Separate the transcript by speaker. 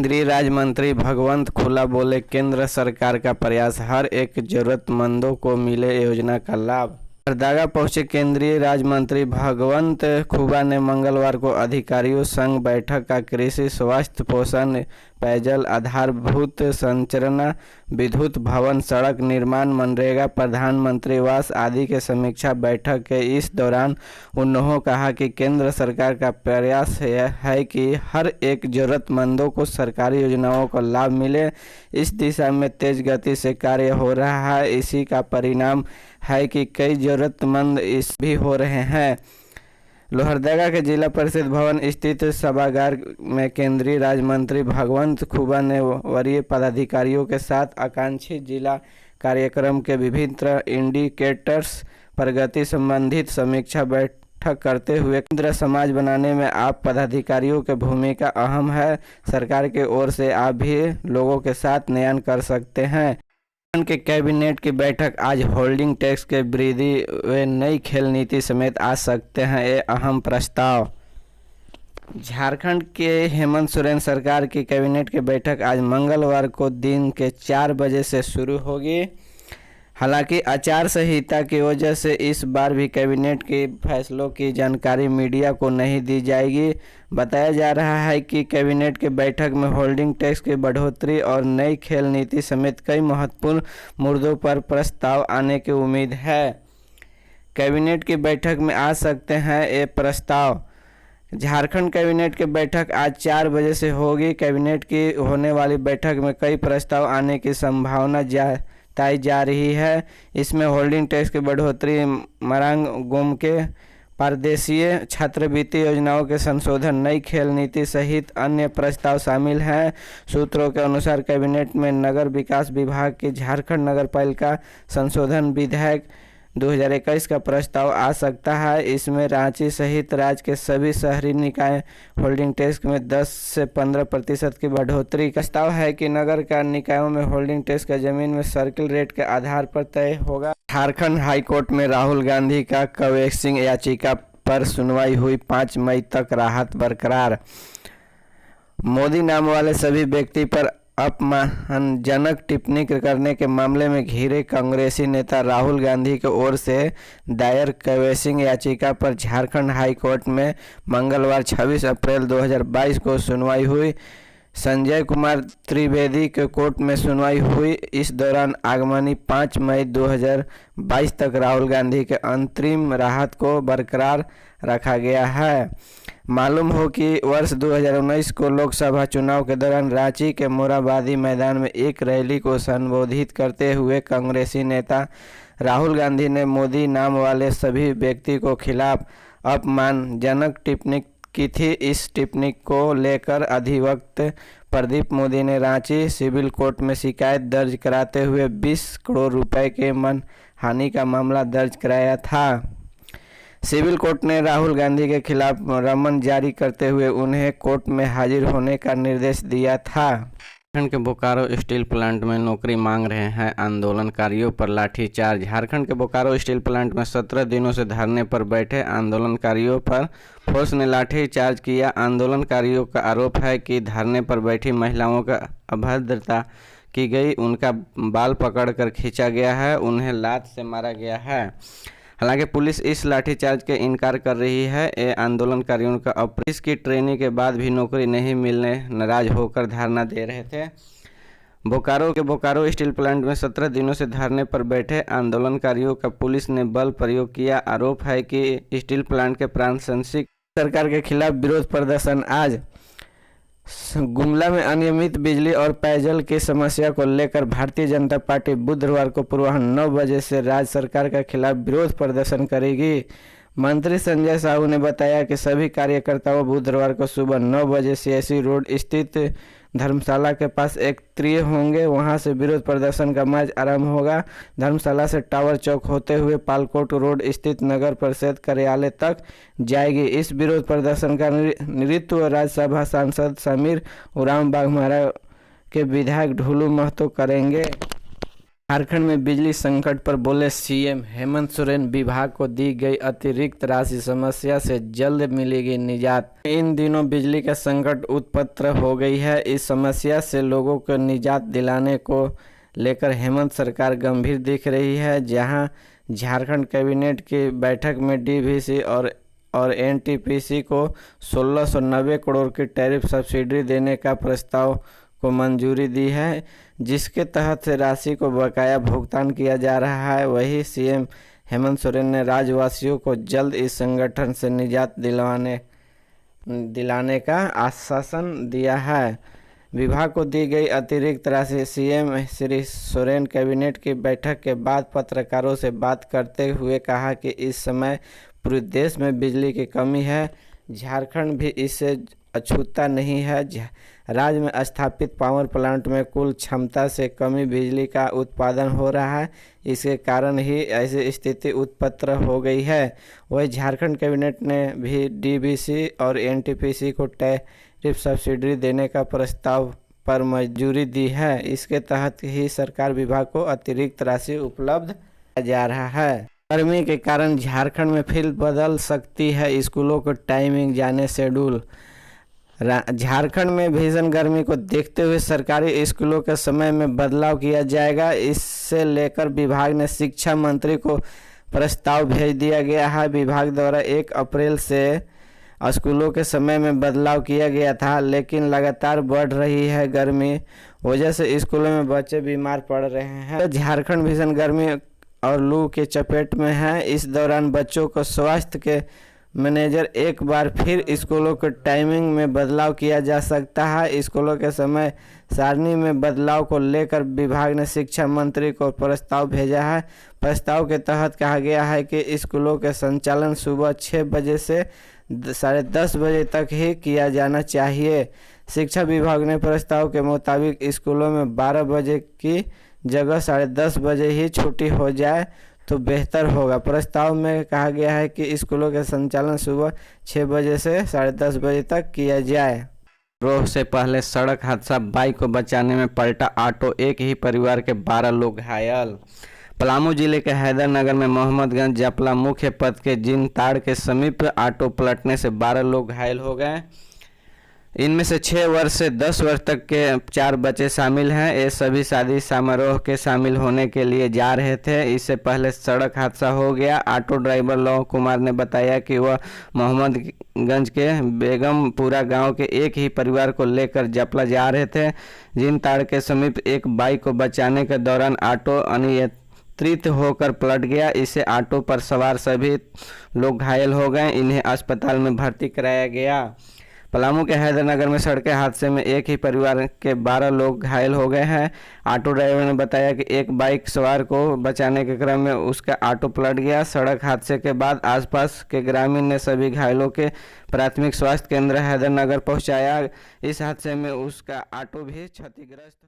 Speaker 1: केंद्रीय राज्य मंत्री भगवंत खुला बोले, केंद्र सरकार का प्रयास हर एक जरूरतमंदों को मिले योजना का लाभ। हरदगा पहुंचे केंद्रीय राज्य मंत्री भगवंत खुबा ने मंगलवार को अधिकारियों संग बैठक का कृषि, स्वास्थ्य, पोषण, पेयजल, आधारभूत संरचना, विद्युत, भवन, सड़क निर्माण, मनरेगा, प्रधानमंत्री आवास आदि के समीक्षा बैठक के इस दौरान उन्होंने कहा कि केंद्र सरकार का प्रयास है कि हर एक जरूरतमंदों को सरकारी योजनाओं का लाभ मिले। इस दिशा में तेज गति से कार्य हो रहा है। इसी का परिणाम है कि कई जरूरतमंद इस भी हो रहे हैं। लोहरदगा के जिला परिषद भवन स्थित सभागार में केंद्रीय राज्य मंत्री भगवंत खुबा ने वरीय पदाधिकारियों के साथ आकांक्षी जिला कार्यक्रम के विभिन्न इंडिकेटर्स प्रगति संबंधित समीक्षा बैठक करते हुए केंद्र समाज बनाने में आप पदाधिकारियों की भूमिका अहम है। सरकार की ओर से आप भी लोगों के साथ न्याय कर सकते हैं। के कैबिनेट की बैठक आज होल्डिंग टैक्स के वृद्धि व नई खेल नीति समेत आ सकते हैं ये अहम प्रस्ताव। झारखंड के हेमंत सोरेन सरकार की कैबिनेट की बैठक आज मंगलवार को दिन के 4 बजे से शुरू होगी। हालांकि आचार संहिता की वजह से इस बार भी कैबिनेट के फैसलों की जानकारी मीडिया को नहीं दी जाएगी। बताया जा रहा है कि कैबिनेट की बैठक में होल्डिंग टैक्स की बढ़ोतरी और नई खेल नीति समेत कई महत्वपूर्ण मुद्दों पर प्रस्ताव आने की उम्मीद है। कैबिनेट की बैठक में आ सकते हैं ये प्रस्ताव। झारखंड कैबिनेट की बैठक आज 4 बजे से होगी। कैबिनेट की होने वाली बैठक में कई प्रस्ताव आने की संभावना ताई जा रही है। इसमें होल्डिंग टैक्स की बढ़ोतरी, मरांग गोम के परदेशीय छात्रवृत्ति योजनाओं के संशोधन, नई खेल नीति सहित अन्य प्रस्ताव शामिल हैं। सूत्रों के अनुसार कैबिनेट में नगर विकास विभाग की झारखंड नगरपालिका संशोधन विधेयक 2021 का प्रस्ताव आ सकता है। इसमें रांची सहित राज्य के सभी शहरी निकाय होल्डिंग टैक्स में 10 से 15% की बढ़ोतरी का प्रस्ताव है कि नगर का निकायों में होल्डिंग टैक्स का जमीन में सर्किल रेट के आधार पर तय होगा। झारखंड हाईकोर्ट में राहुल गांधी का कवेक्सिंग याचिका पर सुनवाई हुई। 5 मई तक राहत बरकरार। मोदी नाम वाले सभी व्यक्ति पर अपमानजनक टिप्पणी करने के मामले में घिरे कांग्रेसी नेता राहुल गांधी की ओर से दायर कवेक्सिंग याचिका पर झारखंड हाई कोर्ट में मंगलवार 26 अप्रैल 2022 को सुनवाई हुई। संजय कुमार त्रिवेदी के कोर्ट में सुनवाई हुई। इस दौरान आगामी 5 मई 2022 तक राहुल गांधी के अंतरिम राहत को बरकरार रखा गया है। मालूम हो कि वर्ष 2019 को लोकसभा चुनाव के दौरान रांची के मोरहाबादी मैदान में एक रैली को संबोधित करते हुए कांग्रेसी नेता राहुल गांधी ने मोदी नाम वाले सभी व्यक्ति को खिलाफ अपमानजनक टिप्पणी की थी। इस टिप्पणी को लेकर अधिवक्ता प्रदीप मोदी ने रांची सिविल कोर्ट में शिकायत दर्ज कराते हुए 20 करोड़ रुपए के मानहानि का मामला दर्ज कराया था। सिविल कोर्ट ने राहुल गांधी के खिलाफ रमन जारी करते हुए उन्हें कोर्ट में हाजिर होने का निर्देश दिया था। झारखंड के बोकारो स्टील प्लांट में नौकरी मांग रहे हैं आंदोलनकारियों पर लाठीचार्ज। झारखंड के बोकारो स्टील प्लांट में 17 दिनों से धरने पर बैठे आंदोलनकारियों पर फोर्स ने लाठीचार्ज किया। आंदोलनकारियों का आरोप है कि धरने पर बैठी महिलाओं का अभद्रता की गई, उनका बाल पकड़कर खींचा गया है, उन्हें लात से मारा गया है। हालांकि पुलिस इस लाठीचार्ज के इनकार कर रही है। ये आंदोलनकारियों का पुलिस की ट्रेनिंग के बाद भी नौकरी नहीं मिलने नाराज होकर धरना दे रहे थे। बोकारो स्टील प्लांट में 17 दिनों से धरने पर बैठे आंदोलनकारियों का पुलिस ने बल प्रयोग किया। आरोप है कि स्टील प्लांट के प्रशासनिक सरकार के खिलाफ विरोध प्रदर्शन आज गुमला में अनियमित बिजली और पेयजल की समस्या को लेकर भारतीय जनता पार्टी बुधवार को पूर्वाह्न 9 बजे से राज्य सरकार के खिलाफ विरोध प्रदर्शन करेगी। मंत्री संजय साहू ने बताया कि सभी कार्यकर्ताओं बुधवार को सुबह 9 बजे सीएससी रोड स्थित धर्मशाला के पास एकत्रित होंगे। वहां से विरोध प्रदर्शन का मार्च आरंभ होगा। धर्मशाला से टावर चौक होते हुए पालकोट रोड स्थित नगर परिषद कार्यालय तक जाएगी। इस विरोध प्रदर्शन का नेतृत्व राज्यसभा सांसद समीर उरांव बाघमारा के विधायक ढुलू महतो करेंगे। झारखंड में बिजली संकट पर बोले सीएम हेमंत सोरेन, विभाग को दी गई अतिरिक्त राशि समस्या से जल्द मिलेगी निजात। इन दिनों बिजली का संकट उत्पन्न हो गई है। इस समस्या से लोगों को निजात दिलाने को लेकर हेमंत सरकार गंभीर दिख रही है। जहां झारखंड कैबिनेट की बैठक में डीवीसी और एनटीपीसी को 1690 करोड़ की टैरिफ सब्सिडी देने का प्रस्ताव को मंजूरी दी है, जिसके तहत से राशि को बकाया भुगतान किया जा रहा है। वही सीएम हेमंत सोरेन ने राज्यवासियों को जल्द इस संगठन से निजात दिलाने का आश्वासन दिया है। विभाग को दी गई अतिरिक्त राशि। सीएम श्री सोरेन कैबिनेट की बैठक के बाद पत्रकारों से बात करते हुए कहा कि इस समय पूरे देश में बिजली की कमी है, झारखंड भी इससे अछूता नहीं है। राज्य में स्थापित पावर प्लांट में कुल क्षमता से कमी बिजली का उत्पादन हो रहा है, इसके कारण ही ऐसी स्थिति उत्पन्न हो गई है। वही झारखंड कैबिनेट ने भी डीवीसी और एनटीपीसी को टैरिफ सब्सिडी देने का प्रस्ताव पर मंजूरी दी है। इसके तहत ही सरकार विभाग को अतिरिक्त राशि उपलब्ध किया जा रहा है। गर्मी के कारण झारखंड में फिर बदल सकती है स्कूलों को टाइमिंग जाने शेड्यूल। झारखंड में भीषण गर्मी को देखते हुए सरकारी स्कूलों के समय में बदलाव किया जाएगा। इससे लेकर विभाग ने शिक्षा मंत्री को प्रस्ताव भेज दिया गया है। विभाग द्वारा 1 अप्रैल से स्कूलों के समय में बदलाव किया गया था, लेकिन लगातार बढ़ रही है गर्मी, वजह से स्कूलों में बच्चे बीमार पड़ रहे हैं। झारखंड भीषण गर्मी और लू के चपेट में है। इस दौरान बच्चों को स्वास्थ्य के मैनेजर एक बार फिर स्कूलों के टाइमिंग में बदलाव किया जा सकता है। स्कूलों के समय सारणी में बदलाव को लेकर विभाग ने शिक्षा मंत्री को प्रस्ताव भेजा है। प्रस्ताव के तहत कहा गया है कि स्कूलों के संचालन सुबह 6 बजे से 10:30 बजे तक ही किया जाना चाहिए। शिक्षा विभाग ने प्रस्ताव के मुताबिक स्कूलों में 12 बजे की जगह 10:30 बजे ही छुट्टी हो जाए तो बेहतर होगा। प्रस्ताव में कहा गया है कि स्कूलों के संचालन सुबह 6 बजे से 10:30 बजे तक किया जाए। रोह से पहले सड़क हादसा, बाइक को बचाने में पलटा ऑटो, एक ही परिवार के 12 लोग घायल। पलामू जिले के हैदरनगर में मोहम्मदगंज जपला मुख्य पथ के जिनताड़ के समीप ऑटो पलटने से 12 लोग घायल हो गए। इनमें से 6 वर्ष से 10 वर्ष तक के 4 बच्चे शामिल हैं। ये सभी शादी समारोह के शामिल होने के लिए जा रहे थे। इससे पहले सड़क हादसा हो गया। ऑटो ड्राइवर लव कुमार ने बताया कि वह मोहम्मदगंज के बेगमपुरा गांव के एक ही परिवार को लेकर जपला जा रहे थे। जिनताड़ के समीप एक बाइक को बचाने के दौरान ऑटो अनियंत्रित होकर पलट गया। इससे ऑटो पर सवार सभी लोग घायल हो गए। इन्हें अस्पताल में भर्ती कराया गया। पलामू के हैदरनगर में सड़क हादसे में एक ही परिवार के 12 लोग घायल हो गए हैं। ऑटो ड्राइवर ने बताया कि एक बाइक सवार को बचाने के क्रम में उसका ऑटो पलट गया। सड़क हादसे के बाद आसपास के ग्रामीण ने सभी घायलों के प्राथमिक स्वास्थ्य केंद्र हैदरनगर पहुंचाया। इस हादसे में उसका ऑटो भी क्षतिग्रस्त